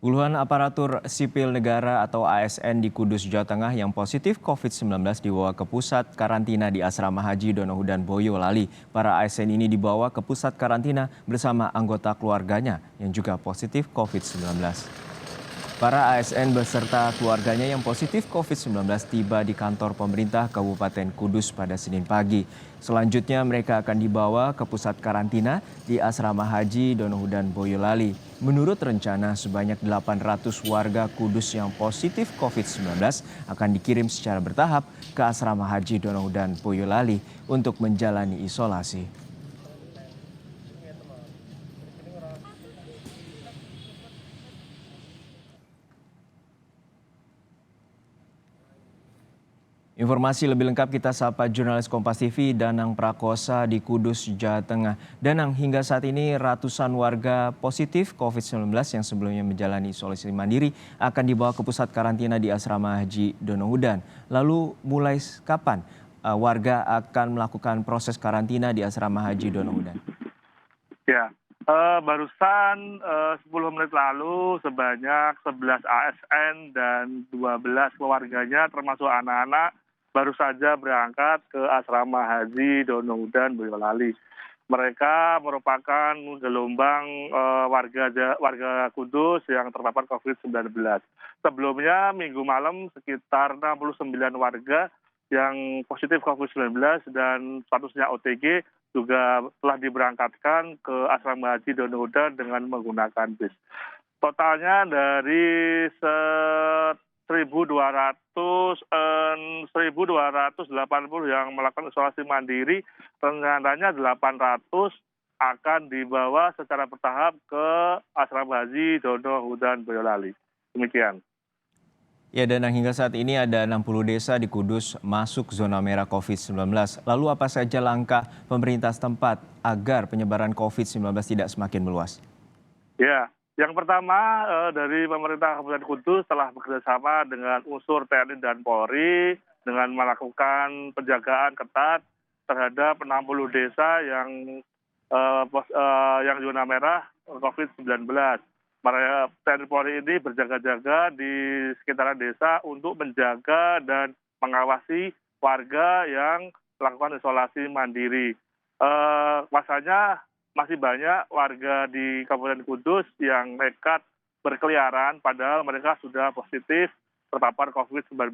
Puluhan aparatur sipil negara atau ASN di Kudus, Jawa Tengah yang positif COVID-19 dibawa ke pusat karantina di Asrama Haji Donohudan Boyolali. Para ASN ini dibawa ke pusat karantina bersama anggota keluarganya yang juga positif COVID-19. Para ASN beserta keluarganya yang positif COVID-19 tiba di kantor pemerintah Kabupaten Kudus pada Senin pagi. Selanjutnya mereka akan dibawa ke pusat karantina di Asrama Haji Donohudan Boyolali. Menurut rencana, sebanyak 800 warga Kudus yang positif COVID-19 akan dikirim secara bertahap ke Asrama Haji Donohudan Boyolali untuk menjalani isolasi. Informasi lebih lengkap kita sapa jurnalis Kompas TV Danang Prakosa di Kudus, Jawa Tengah. Danang, hingga saat ini ratusan warga positif COVID-19 yang sebelumnya menjalani isolasi mandiri akan dibawa ke pusat karantina di Asrama Haji Donohudan. Lalu mulai kapan warga akan melakukan proses karantina di Asrama Haji Donohudan? Ya, barusan 10 menit lalu sebanyak 11 ASN dan 12 keluarganya termasuk anak-anak baru saja berangkat ke Asrama Haji Donohudan Boyolali. Mereka merupakan gelombang warga Kudus yang terpapar COVID-19. Sebelumnya minggu malam sekitar 69 warga yang positif COVID-19 dan statusnya OTG juga telah diberangkatkan ke Asrama Haji Donohudan dengan menggunakan bis. Totalnya dari 1.280 yang melakukan isolasi mandiri, rencananya 800 akan dibawa secara bertahap ke Asrama Haji Donohudan Boyolali. Demikian. Ya, dan hingga saat ini ada 60 desa di Kudus masuk zona merah COVID-19. Lalu apa saja langkah pemerintah setempat agar penyebaran COVID-19 tidak semakin meluas? Ya, yang pertama dari pemerintah Kabupaten Kudus telah bekerjasama dengan unsur TNI dan Polri dengan melakukan penjagaan ketat terhadap 60 desa yang zona merah COVID-19. TNI Polri ini berjaga-jaga di sekitaran desa untuk menjaga dan mengawasi warga yang melakukan isolasi mandiri. Masanya masih banyak warga di Kabupaten Kudus yang nekat berkeliaran padahal mereka sudah positif terpapar COVID-19.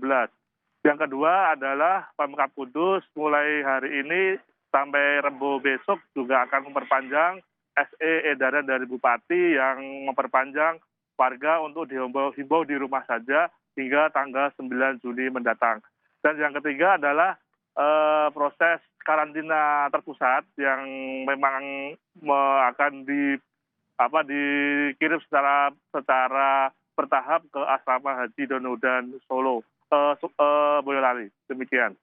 Yang kedua adalah Pemkab Kudus mulai hari ini sampai Rebo besok juga akan memperpanjang SE edaran dari Bupati yang memperpanjang warga untuk dihimbau di rumah saja hingga tanggal 9 Juni mendatang. Dan yang ketiga adalah proses karantina terpusat yang memang akan dikirim secara bertahap ke Asrama Haji Donohudan Boyolali. Demikian.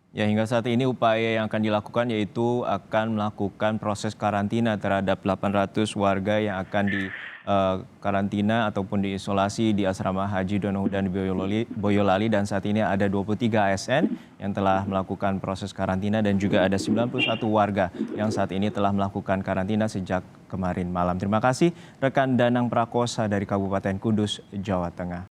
Ya, hingga saat ini upaya yang akan dilakukan yaitu akan melakukan proses karantina terhadap 800 warga yang akan dikarantina ataupun diisolasi di Asrama Haji Donohudan Boyolali, dan saat ini ada 23 ASN yang telah melakukan proses karantina dan juga ada 91 warga yang saat ini telah melakukan karantina sejak kemarin malam. Terima kasih rekan Danang Prakosa dari Kabupaten Kudus, Jawa Tengah.